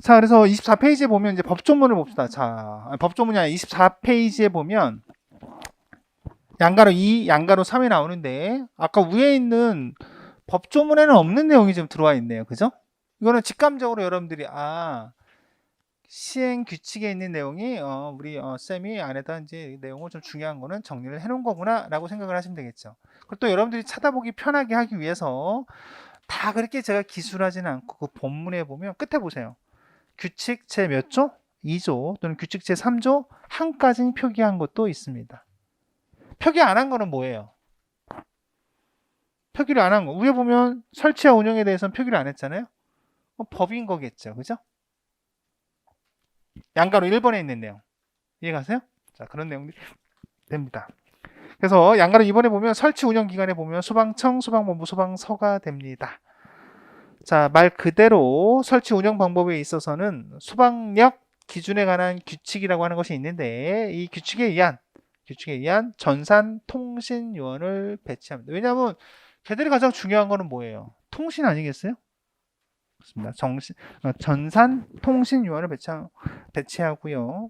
자, 그래서 24페이지에 보면 이제 법조문을 봅시다. 자, 법조문이 아니라 24페이지에 보면 양가로 2, 양가로 3이 나오는데 아까 위에 있는 법조문에는 없는 내용이 좀 들어와 있네요. 그죠? 이거는 직감적으로 여러분들이 시행 규칙에 있는 내용이 우리 쌤이 안에다 이제 내용을 좀 중요한 거는 정리를 해 놓은 거구나라고 생각을 하시면 되겠죠. 그리고 또 여러분들이 찾아보기 편하게 하기 위해서 다 그렇게 제가 기술하지는 않고 그 본문에 보면 끝에 보세요. 규칙 제 몇 조? 2조 또는 규칙 제 3조 한까지 표기한 것도 있습니다. 표기 안 한 거는 뭐예요? 표기를 안 한 거. 위에 보면 설치와 운영에 대해서는 표기를 안 했잖아요. 법인 거겠죠. 그죠? 양가로 1번에 있는 내용. 이해가세요? 자, 그런 내용들이 됩니다. 그래서 양가로 2번에 보면 설치 운영 기간에 보면 소방청, 소방본부, 소방서가 됩니다. 자, 말 그대로 설치 운영 방법에 있어서는 소방력 기준에 관한 규칙이라고 하는 것이 있는데 이 규칙에 의한 전산통신요원을 배치합니다. 왜냐하면 걔들이 가장 중요한 거는 뭐예요? 통신 아니겠어요? 그렇습니다. 전산통신요원을 배치하고요.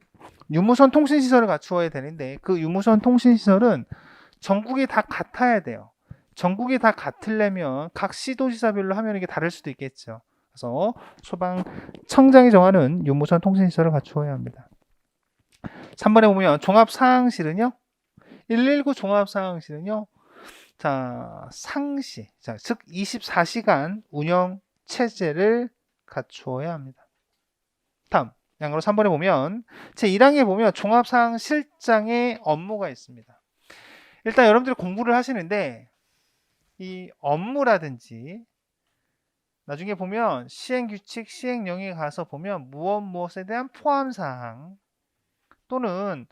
유무선 통신시설을 갖추어야 되는데 그 유무선 통신시설은 전국이 다 같아야 돼요. 전국이 다 같으려면 각 시도지사별로 하면 이게 다를 수도 있겠죠. 그래서 소방청장이 정하는 유무선 통신시설을 갖추어야 합니다. 3번에 보면 종합상황실은요. 119 종합상황실은요. 자, 상시, 자, 즉 24시간 운영 체제를 갖추어야 합니다. 다음, 양으로 3번에 보면 제 1항에 보면 종합상황실장의 업무가 있습니다. 일단 여러분들이 공부를 하시는데 이 업무라든지 나중에 보면 시행규칙, 시행령에 가서 보면 무엇에 대한 포함사항 또는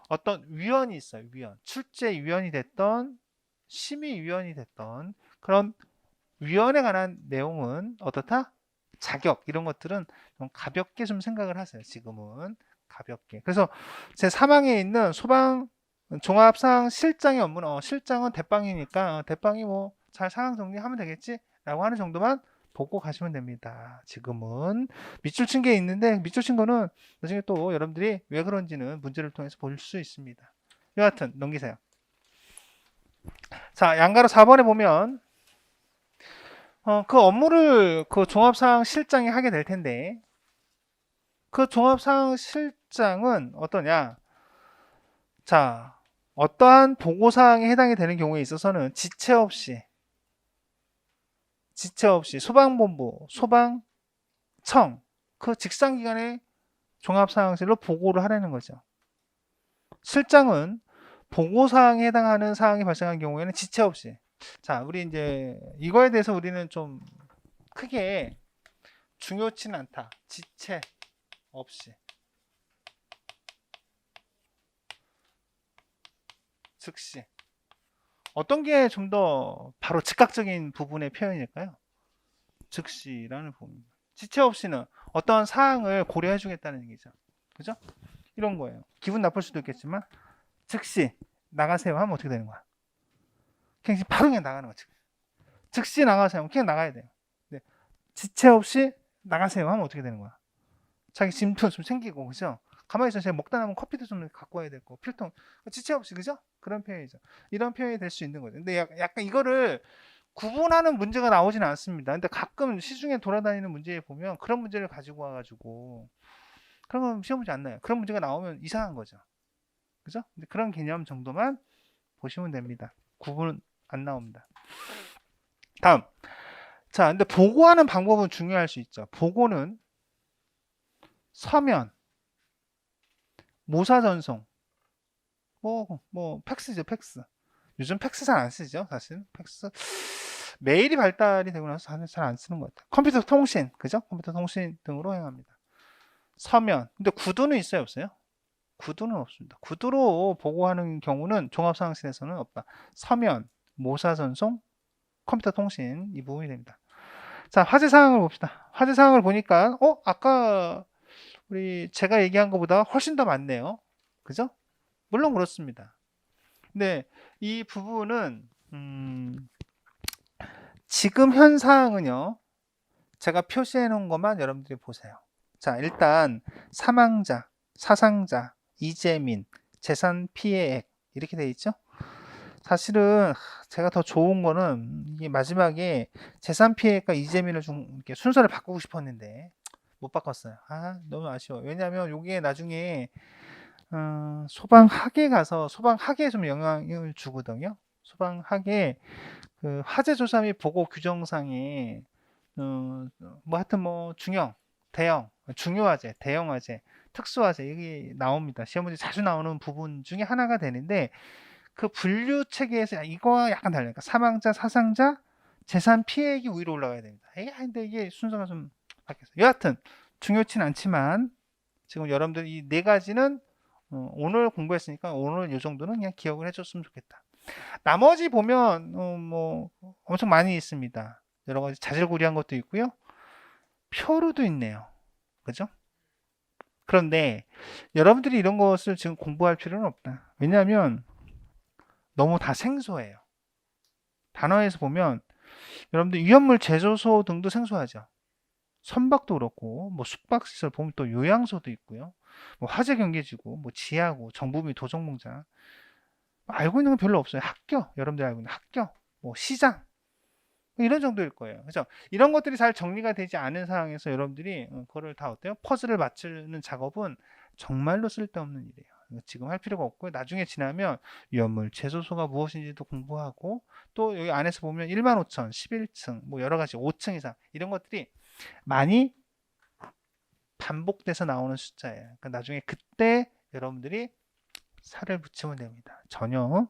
어떤 위원이 있어요. 위원. 출제위원이 됐던 심의위원이 됐던 그런 위원에 관한 내용은 어떻다? 자격 이런 것들은 좀 가볍게 좀 생각을 하세요. 지금은 가볍게. 그래서 제 3항에 있는 소방 종합상 실장의 업무는 실장은 대빵이니까 대빵이 뭐 잘 상황 정리하면 되겠지라고 하는 정도만 보고 가시면 됩니다. 지금은 밑줄 친 게 있는데 밑줄 친 거는 나중에 또 여러분들이 왜 그런지는 문제를 통해서 볼 수 있습니다. 여하튼 넘기세요. 자, 양가로 4번에 보면 그 업무를 그 종합상황 실장이 하게 될 텐데 그 종합상황 실장은 어떠냐? 자, 어떠한 보고사항에 해당이 되는 경우에 있어서는 지체 없이 소방본부, 소방청 그 직상기관의 종합상황실로 보고를 하라는 거죠. 실장은 보고사항에 해당하는 사항이 발생한 경우에는 지체 없이 자, 우리 이제 이거에 대해서 우리는 좀 크게 중요치는 않다. 지체 없이 즉시 어떤 게 좀 더 바로 즉각적인 부분의 표현일까요? 즉시라는 부분. 지체 없이는 어떤 사항을 고려해 주겠다는 얘기죠. 그죠? 이런 거예요. 기분 나쁠 수도 있겠지만 즉시 나가세요 하면 어떻게 되는 거야? 그냥 바로 그냥 나가는 거지. 즉시 나가세요. 그냥 나가야 돼요. 네. 지체 없이 나가세요 하면 어떻게 되는 거야? 자기 짐도 좀 챙기고 그죠? 가만히 있어 제가 먹다 남은 커피도 좀 갖고 와야 되고 필통 지체 없이 그죠? 그런 표현이죠. 이런 표현이 될 수 있는 거죠. 근데 약간 이거를 구분하는 문제가 나오지는 않습니다. 근데 가끔 시중에 돌아다니는 문제에 보면 그런 문제를 가지고 와가지고 그런 건 시험 문제 안 나요. 그런 문제가 나오면 이상한 거죠. 그죠? 근데 그런 개념 정도만 보시면 됩니다. 구분 안 나옵니다. 다음. 자, 근데 보고하는 방법은 중요할 수 있죠. 보고는 서면, 모사 전송, 팩스죠, 팩스. 요즘 팩스 잘 안 쓰죠, 사실. 팩스. 메일이 발달이 되고 나서 잘 안 쓰는 것 같아요. 컴퓨터 통신, 그죠? 컴퓨터 통신 등으로 행합니다. 서면. 근데 구두는 있어요, 없어요? 구두는 없습니다. 구두로 보고하는 경우는 종합상황실에서는 없다. 서면, 모사 전송, 컴퓨터 통신 이 부분이 됩니다. 자, 화제 사항을 봅시다. 화제 사항을 보니까 아까 우리 제가 얘기한 것보다 훨씬 더 많네요. 그죠? 물론 그렇습니다. 근데 이 부분은 지금 현 사항은요. 제가 표시해 놓은 것만 여러분들이 보세요. 자, 일단 사망자, 사상자, 이재민, 재산 피해액 이렇게 돼 있죠. 사실은 제가 더 좋은 거는 이게 마지막에 재산 피해액과 이재민을 좀 이렇게 순서를 바꾸고 싶었는데 못 바꿨어요. 아, 너무 아쉬워. 왜냐하면 이게 나중에 소방학에 가서 소방학에 좀 영향을 주거든요. 소방학에 그 화재 조사 및 보고 규정상에 뭐 하여튼 뭐 중형, 대형, 중요화재, 대형화재, 특수화재 이게 나옵니다. 시험 문제 자주 나오는 부분 중에 하나가 되는데 그 분류 체계에서 이거와 약간 다르니까 사망자, 사상자, 재산 피해액이 위로 올라가야 됩니다. 근데 이게 순서가 좀 바뀌었어요. 여하튼 중요치는 않지만 지금 여러분들 이 네 가지는 오늘 공부했으니까 오늘 이 정도는 그냥 기억을 해줬으면 좋겠다. 나머지 보면 뭐 엄청 많이 있습니다. 여러 가지 자질구레한 것도 있고요. 표류도 있네요. 그죠? 그런데 여러분들이 이런 것을 지금 공부할 필요는 없다. 왜냐하면 너무 다 생소해요. 단어에서 보면 여러분들 위험물 제조소 등도 생소하죠. 선박도 그렇고 뭐 숙박시설 보면 또 요양소도 있고요. 뭐 화재 경계지구, 뭐 지하구, 정부 및 도정공장 알고 있는 건 별로 없어요. 학교, 여러분들 알고 있는 학교, 뭐 시장 이런 정도일 거예요. 그죠? 이런 것들이 잘 정리가 되지 않은 상황에서 여러분들이 그거를 다 어때요? 퍼즐을 맞추는 작업은 정말로 쓸데없는 일이에요. 지금 할 필요가 없고 나중에 지나면 위험물 제조소가 무엇인지도 공부하고 또 여기 안에서 보면 15,000, 11층, 뭐 여러 가지 5층 이상 이런 것들이 많이 반복돼서 나오는 숫자예요. 그러니까 나중에 그때 여러분들이 살을 붙이면 됩니다. 전혀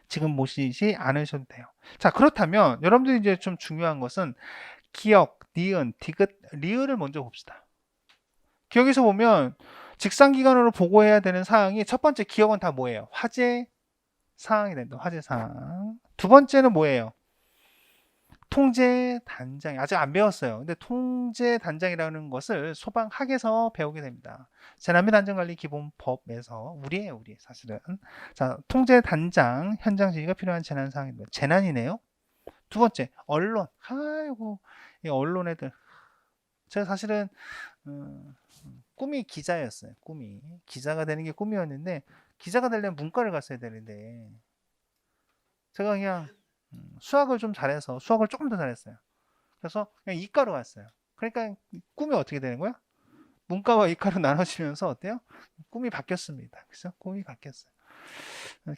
지금 모시지 않으셔도 돼요. 자, 그렇다면 여러분들이 이제 좀 중요한 것은 기억, 니은, 디귿, 리을을 먼저 봅시다. 기억에서 보면 직상기관으로 보고해야 되는 사항이 첫 번째 기억은 다 뭐예요? 화재 사항이 된다. 화재 사항. 두 번째는 뭐예요? 통제 단장. 아직 안 배웠어요. 근데 통제 단장이라는 것을 소방학에서 배우게 됩니다. 재난및 안전관리 기본법에서 우리예요, 우리 사실은. 자, 통제 단장 현장 지휘가 필요한 재난 상황입니다. 재난이네요. 두 번째, 언론. 아이고, 이 언론 애들. 제가 사실은 꿈이 기자였어요. 꿈이 기자가 되는 게 꿈이었는데 기자가 되려면 문과를 갔어야 되는데 제가 그냥 수학을 좀 잘해서 수학을 조금 더 잘했어요. 그래서 그냥 이과로 갔어요. 그러니까 꿈이 어떻게 되는 거야? 문과와 이과로 나눠지면서 어때요? 꿈이 바뀌었습니다. 그래서 꿈이 바뀌었어요.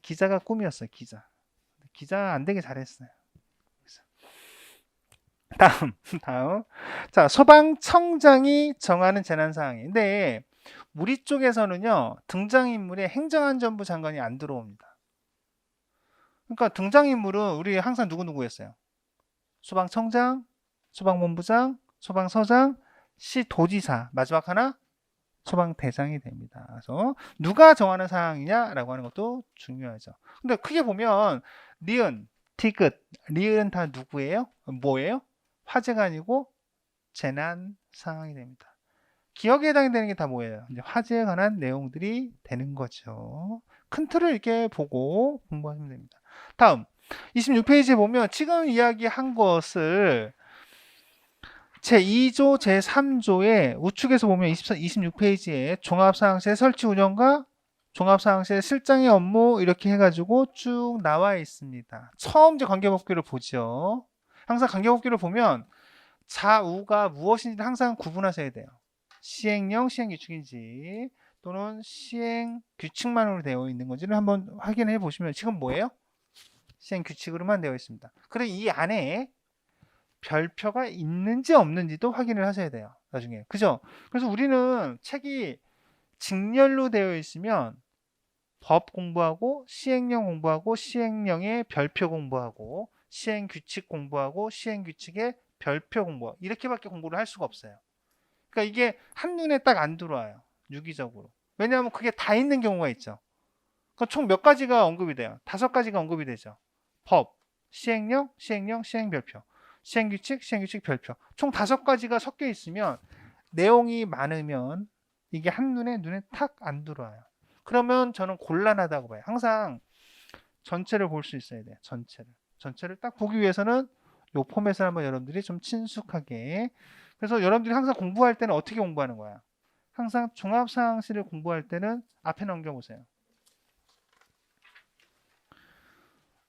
기자가 꿈이었어요. 기자 안 되게 잘했어요. 그래서 다음. 자, 소방청장이 정하는 재난 상황인데 우리 쪽에서는요 등장인물에 행정안전부 장관이 안 들어옵니다. 그러니까 등장인물은 우리 항상 누구였어요? 소방청장, 소방본부장, 소방서장, 시도지사, 마지막 하나 소방대장이 됩니다. 그래서 누가 정하는 상황이냐라고 하는 것도 중요하죠. 근데 크게 보면 니은, 디귿, 리을은 다 누구예요? 뭐예요? 화재가 아니고 재난 상황이 됩니다. 기억에 해당이 되는 게 다 뭐예요? 이제 화재에 관한 내용들이 되는 거죠. 큰 틀을 이렇게 보고 공부하시면 됩니다. 다음 26페이지에 보면 지금 이야기한 것을 제2조, 제3조의 우측에서 보면 26페이지에 종합상황실 설치 운영과 종합상황실 실장의 업무 이렇게 해가지고 쭉 나와 있습니다. 처음 이제 관계법규를 보죠. 항상 관계법규를 보면 좌우가 무엇인지 항상 구분하셔야 돼요. 시행령, 시행규칙인지 또는 시행규칙만으로 되어 있는 건지를 한번 확인해 보시면 지금 뭐예요? 시행규칙으로만 되어 있습니다. 그리고 이 안에 별표가 있는지 없는지도 확인을 하셔야 돼요. 나중에. 그죠? 그래서 우리는 책이 직렬로 되어 있으면 법 공부하고 시행령 공부하고 시행령의 별표 공부하고 시행규칙 공부하고 시행규칙의 별표 공부 이렇게밖에 공부를 할 수가 없어요. 그러니까 이게 한눈에 딱 안 들어와요. 유기적으로. 왜냐하면 그게 다 있는 경우가 있죠. 그러니까 총 몇 가지가 언급이 돼요? 5가지가 언급이 되죠. 법, 시행령, 시행별표. 시행규칙, 별표. 총 5가지가 섞여 있으면 내용이 많으면 이게 눈에 탁 안 들어와요. 그러면 저는 곤란하다고 봐요. 항상 전체를 볼 수 있어야 돼요. 전체를 딱 보기 위해서는 이 포맷을 한번 여러분들이 좀 친숙하게 그래서 여러분들이 항상 공부할 때는 어떻게 공부하는 거야? 항상 종합상황실을 공부할 때는 앞에 넘겨보세요.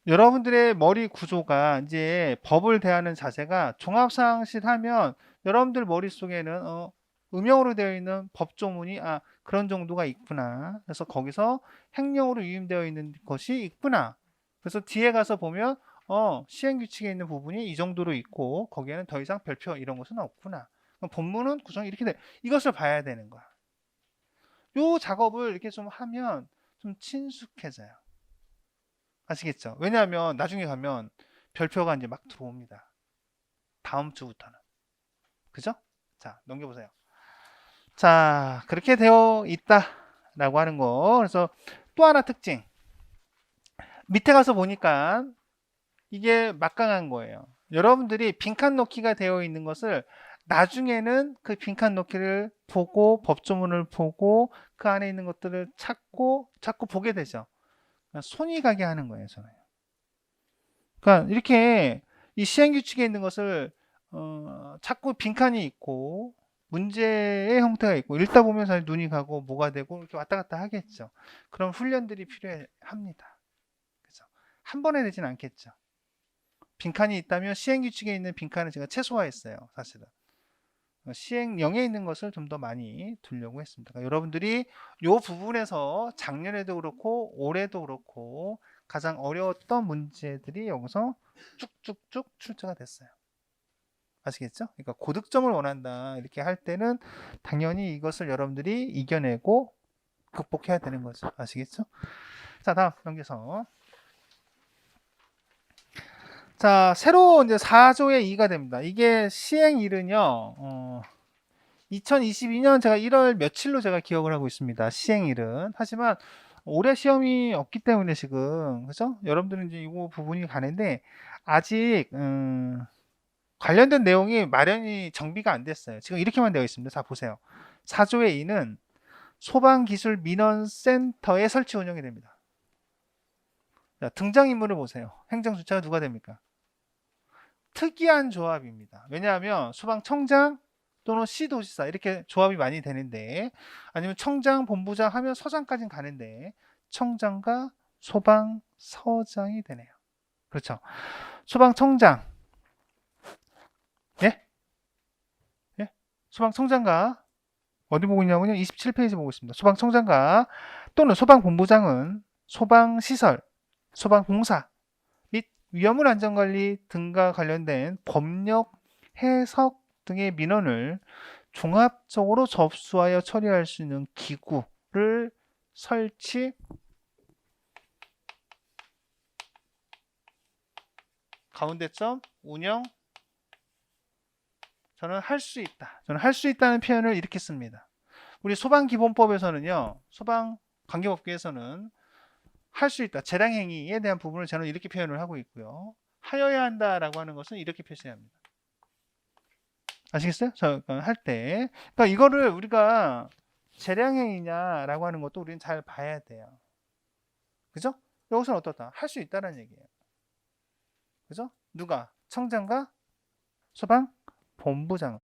여러분들의 머리 구조가 이제 법을 대하는 자세가 종합상황실 하면 여러분들 머릿속에는 음영으로 되어 있는 법조문이 그런 정도가 있구나. 그래서 거기서 행령으로 유임되어 있는 것이 있구나. 그래서 뒤에 가서 보면 시행규칙에 있는 부분이 이 정도로 있고 거기에는 더 이상 별표 이런 것은 없구나. 그럼 본문은 구성이 이렇게 돼. 이것을 봐야 되는 거야. 요 작업을 이렇게 좀 하면 좀 친숙해져요. 아시겠죠? 왜냐하면 나중에 가면 별표가 이제 막 들어옵니다. 다음 주부터는. 그죠? 자, 넘겨보세요. 자, 그렇게 되어 있다라고 하는 거. 그래서 또 하나 특징. 밑에 가서 보니까 이게 막강한 거예요. 여러분들이 빈칸 넣기가 되어 있는 것을 나중에는 그 빈칸 넣기를 보고 법조문을 보고 그 안에 있는 것들을 찾고 자꾸 보게 되죠. 손이 가게 하는 거예요, 저는. 그러니까 이렇게 이 시행규칙에 있는 것을 자꾸 빈칸이 있고 문제의 형태가 있고 읽다 보면 사실 눈이 가고 뭐가 되고 이렇게 왔다 갔다 하겠죠. 그런 훈련들이 필요합니다. 그죠? 한 번에 되진 않겠죠. 빈칸이 있다면 시행규칙에 있는 빈칸을 제가 최소화했어요. 사실은. 시행령에 있는 것을 좀 더 많이 두려고 했습니다. 그러니까 여러분들이 이 부분에서 작년에도 그렇고 올해도 그렇고 가장 어려웠던 문제들이 여기서 쭉쭉쭉 출제가 됐어요. 아시겠죠? 그러니까 고득점을 원한다 이렇게 할 때는 당연히 이것을 여러분들이 이겨내고 극복해야 되는 거죠. 아시겠죠? 자, 다음 넘겨서 자, 새로 이제 4조의 2가 됩니다. 이게 시행일은요. 2022년 제가 1월 며칠로 제가 기억을 하고 있습니다. 시행일은. 하지만 올해 시험이 없기 때문에 지금 그죠? 여러분들은 이제 이거 부분이 가는데 아직 관련된 내용이 마련이 정비가 안 됐어요. 지금 이렇게만 되어 있습니다. 자, 보세요. 4조의 2는 소방기술민원센터의 설치 운영이 됩니다. 자, 등장인물을 보세요. 행정주체가 누가 됩니까? 특이한 조합입니다. 왜냐하면 소방청장 또는 시도지사 이렇게 조합이 많이 되는데 아니면 청장, 본부장 하면 서장까지는 가는데 청장과 소방서장이 되네요. 그렇죠. 소방청장 예? 예? 소방청장과 어디 보고 있냐면요. 27페이지 보고 있습니다. 소방청장과 또는 소방본부장은 소방시설, 소방공사 및 위험물 안전관리 등과 관련된 법령 해석 등의 민원을 종합적으로 접수하여 처리할 수 있는 기구를 설치 가운데점 운영 저는 할 수 있다. 저는 할 수 있다는 표현을 이렇게 씁니다. 우리 소방기본법에서는요. 소방관계법규에서는 할 수 있다. 재량행위에 대한 부분을 저는 이렇게 표현을 하고 있고요. 하여야 한다라고 하는 것은 이렇게 표시합니다. 아시겠어요? 할 때. 그러니까 이거를 우리가 재량행위냐라고 하는 것도 우리는 잘 봐야 돼요. 그죠? 여기서는 어떻다? 할 수 있다는 얘기예요. 그죠? 누가? 청장과 소방본부장.